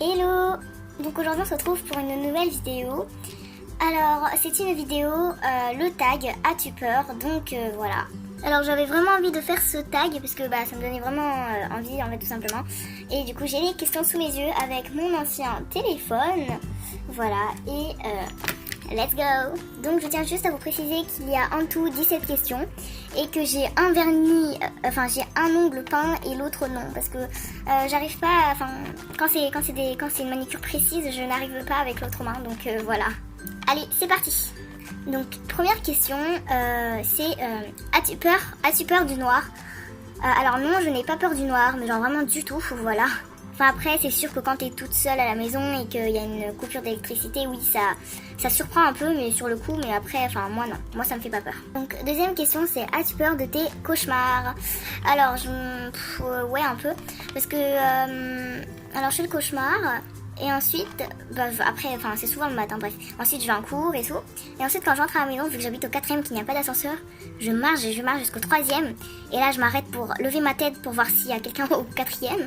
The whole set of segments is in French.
Hello! Donc aujourd'hui on se retrouve pour une nouvelle vidéo. Alors c'est une vidéo, le tag as-tu peur? Donc voilà. Alors j'avais vraiment envie de faire ce tag parce que ça me donnait vraiment envie en fait tout simplement. Et du coup j'ai les questions sous mes yeux avec mon ancien téléphone. Voilà et let's go! Donc je tiens juste à vous préciser qu'il y a en tout 17 questions et que j'ai un vernis, j'ai un ongle peint et l'autre non parce que j'arrive pas, quand c'est une manicure précise je n'arrive pas avec l'autre main donc voilà. Allez c'est parti! Donc première question c'est as-tu peur du noir? Alors non je n'ai pas peur du noir mais genre vraiment du tout, voilà. Enfin après c'est sûr que quand t'es toute seule à la maison et qu'il y a une coupure d'électricité, oui ça surprend un peu mais sur le coup, mais après moi non, moi ça me fait pas peur. Donc deuxième question c'est as-tu peur de tes cauchemars? Alors ouais un peu parce que alors je fais le cauchemar et ensuite après c'est souvent le matin, bref, ensuite je vais en cours et tout et ensuite quand j'entre à la maison vu que j'habite au 4ème qu'il n'y a pas d'ascenseur, je marche jusqu'au 3ème et là je m'arrête pour lever ma tête pour voir s'il y a quelqu'un au 4ème.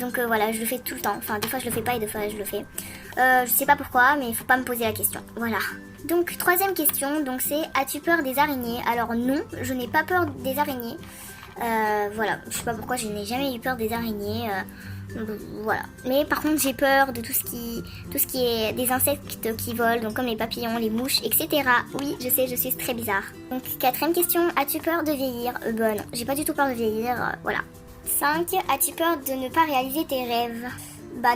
Donc voilà, je le fais tout le temps, des fois je le fais pas et des fois je le fais, je sais pas pourquoi mais il faut pas me poser la question, voilà. Donc troisième question, donc c'est as-tu peur des araignées? Alors non, je n'ai pas peur des araignées, voilà, je sais pas pourquoi je n'ai jamais eu peur des araignées, voilà. Mais par contre j'ai peur de tout ce qui est des insectes qui volent, donc comme les papillons, les mouches, etc. Oui, je sais, je suis très bizarre. Donc quatrième question, as-tu peur de vieillir? Non, j'ai pas du tout peur de vieillir, voilà. 5. As-tu peur de ne pas réaliser tes rêves?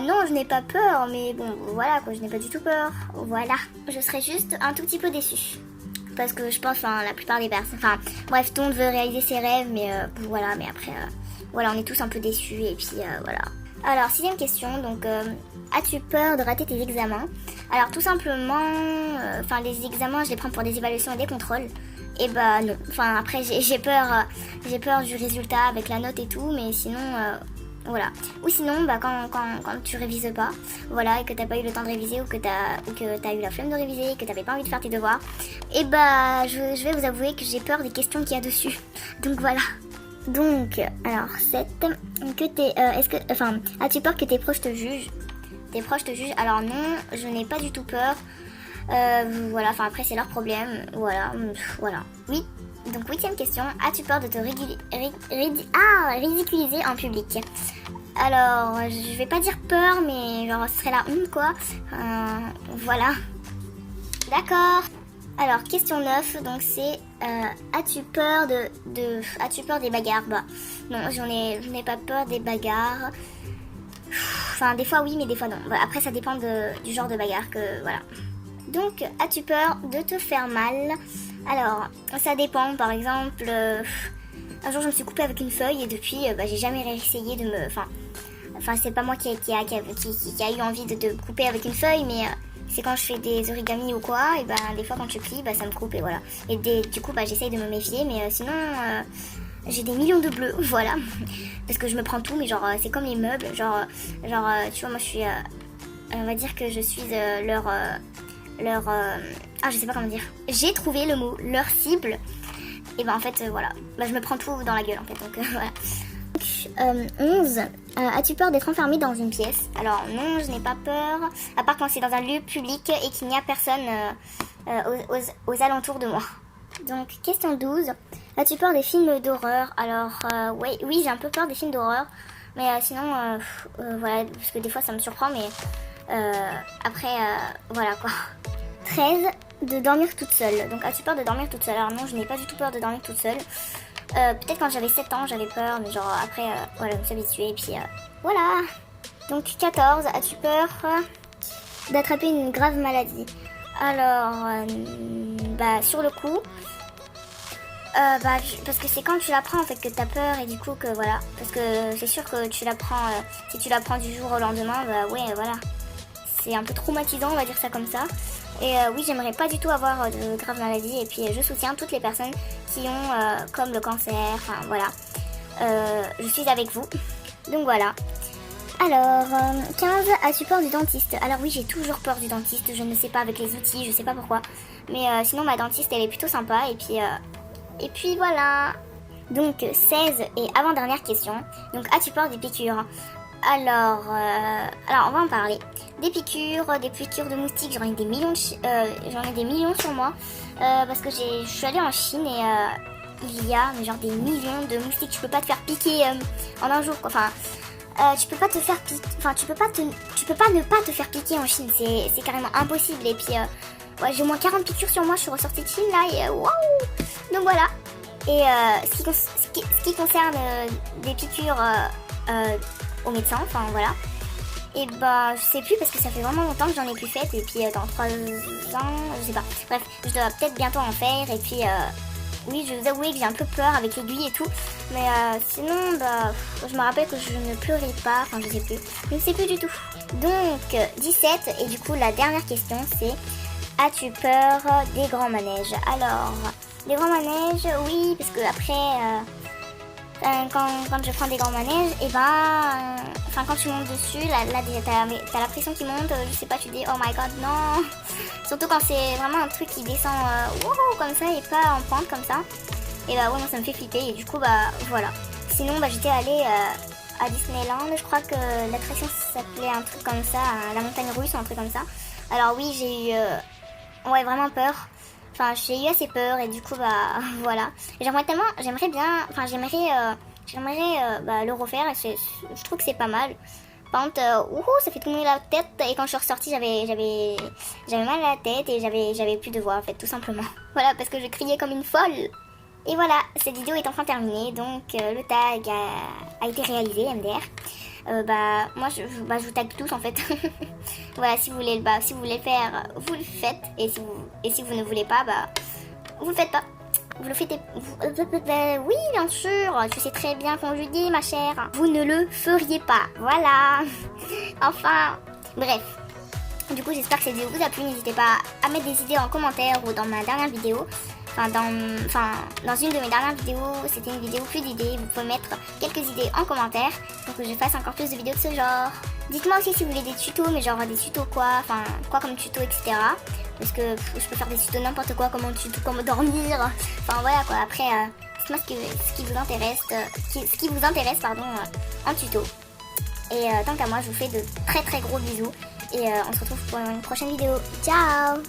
Non, je n'ai pas peur, mais bon, voilà quoi, je n'ai pas du tout peur, voilà. Je serais juste un tout petit peu déçue. Parce que je pense, la plupart des personnes, bref, tout le monde veut réaliser ses rêves, mais voilà, mais après, voilà, on est tous un peu déçus, et puis voilà. Alors, sixième question, donc, as-tu peur de rater tes examens? Alors, tout simplement, les examens, je les prends pour des évaluations et des contrôles. Et non, après, j'ai peur du résultat avec la note et tout, mais sinon, voilà. Ou sinon, quand tu révises pas, voilà, et que t'as pas eu le temps de réviser ou que t'as eu la flemme de réviser, et que t'avais pas envie de faire tes devoirs, et je vais vous avouer que j'ai peur des questions qu'il y a dessus. Donc voilà. Donc, alors 7, as-tu peur que tes proches te jugent? Tes proches te jugent? Alors non, je n'ai pas du tout peur. Voilà, après c'est leur problème. Voilà. Oui. Donc 8ème question, as-tu peur de te ridiculiser en public? Alors, je vais pas dire peur, mais genre ce serait la honte quoi. Voilà. D'accord. Alors, question 9, donc c'est as-tu peur as-tu peur des bagarres? Non, je n'ai pas peur des bagarres. Des fois oui, mais des fois non. Après, ça dépend du genre de bagarre que voilà. Donc, as-tu peur de te faire mal? Alors, ça dépend. Par exemple, un jour je me suis coupée avec une feuille et depuis, j'ai jamais réessayé de me. C'est pas moi qui a eu envie de couper avec une feuille, mais c'est quand je fais des origamis ou quoi, et des fois quand je plie, ça me coupe et voilà. Et du coup, j'essaye de me méfier, mais sinon, j'ai des millions de bleus, voilà. Parce que je me prends tout, mais genre, c'est comme les meubles, tu vois, moi je suis, on va dire que je suis je sais pas comment dire. J'ai trouvé le mot, leur cible. Et en fait, voilà. Je me prends tout dans la gueule en fait, donc voilà. 11. As-tu peur d'être enfermée dans une pièce? Alors non, je n'ai pas peur, à part quand c'est dans un lieu public et qu'il n'y a personne aux alentours de moi. Donc question 12. As-tu peur des films d'horreur? Alors oui, j'ai un peu peur des films d'horreur, mais sinon voilà, parce que des fois ça me surprend, mais après voilà quoi. 13. De dormir toute seule. Donc as-tu peur de dormir toute seule? Alors non, je n'ai pas du tout peur de dormir toute seule. Peut-être quand j'avais 7 ans j'avais peur, mais genre après voilà, je me suis habituée et puis voilà. Donc 14, as-tu peur d'attraper une grave maladie? Alors sur le coup parce que c'est quand tu l'apprends en fait que t'as peur et du coup que voilà, parce que c'est sûr que tu l'apprends, si tu l'apprends du jour au lendemain, ouais voilà, c'est un peu traumatisant, on va dire ça comme ça. Et oui, j'aimerais pas du tout avoir de graves maladies. Et puis je soutiens toutes les personnes qui ont comme le cancer, voilà. Je suis avec vous. Donc voilà. Alors, 15, as-tu peur du dentiste? Alors oui, j'ai toujours peur du dentiste. Je ne sais pas avec les outils, je sais pas pourquoi. Mais sinon, ma dentiste, elle est plutôt sympa. Et puis voilà. Donc 16 et avant-dernière question. Donc as-tu peur des piqûres? Alors on va en parler. Des piqûres de moustiques, j'en ai des millions, j'en ai des millions sur moi. Parce que je suis allée en Chine et il y a genre des millions de moustiques. Tu peux pas te faire piquer en un jour, quoi. Enfin, tu peux pas te faire piquer. Enfin, tu peux pas ne pas te faire piquer en Chine. C'est carrément impossible. Et puis, ouais, j'ai au moins 40 piqûres sur moi. Je suis ressortie de Chine là et waouh. Donc voilà. Et ce qui concerne des piqûres au médecin, enfin voilà. Et bah je sais plus parce que ça fait vraiment longtemps que j'en ai plus fait. Et puis dans 3 ans, je sais pas. Bref, je dois peut-être bientôt en faire. Et puis oui, je vais vous avouer que j'ai un peu peur avec l'aiguille et tout. Mais sinon, bah je me rappelle que je ne pleurais pas. Enfin, je sais plus. Je ne sais plus du tout. Donc 17. Et du coup, la dernière question c'est: as-tu peur des grands manèges? Alors, les grands manèges, oui, parce que après, quand je prends des grands manèges, et enfin quand tu montes dessus, là déjà t'as la pression qui monte, je sais pas, tu dis oh my god non. Surtout quand c'est vraiment un truc qui descend wow, comme ça et pas en pente comme ça. Et bah ouais, moi ça me fait flipper et du coup bah voilà. Sinon bah j'étais allée à Disneyland, je crois que l'attraction s'appelait un truc comme ça, la montagne russe ou un truc comme ça. Alors oui, j'ai eu ouais vraiment peur. Enfin, j'ai eu assez peur et du coup, bah voilà. J'aimerais bien, enfin j'aimerais bah, le refaire et je trouve que c'est pas mal. Par contre, ça fait tourner la tête et quand je suis ressortie, j'avais mal à la tête et j'avais plus de voix en fait, tout simplement. Voilà, parce que je criais comme une folle. Et voilà, cette vidéo est enfin terminée, donc le tag a été réalisé, MDR. Moi je vous tag tous en fait. Voilà, si vous voulez le faire, vous le faites. Et si vous ne voulez pas, bah vous le faites pas. Vous le faites. Oui, bien sûr, tu sais très bien conjuguer, ma chère. Vous ne le feriez pas. Voilà. Enfin, bref. Du coup, j'espère que cette vidéo vous a plu. N'hésitez pas à mettre des idées en commentaire ou dans ma dernière vidéo. Dans une de mes dernières vidéos, c'était une vidéo plus d'idées. Vous pouvez mettre quelques idées en commentaire pour que je fasse encore plus de vidéos de ce genre. Dites-moi aussi si vous voulez des tutos, mais genre des tutos quoi, enfin quoi comme tuto, etc. Parce que je peux faire des tutos n'importe quoi, comment dormir. Enfin voilà quoi. Après, dites-moi ce qui vous intéresse, pardon, en tuto. Et tant qu'à moi, je vous fais de très très gros bisous. Et on se retrouve pour une prochaine vidéo. Ciao!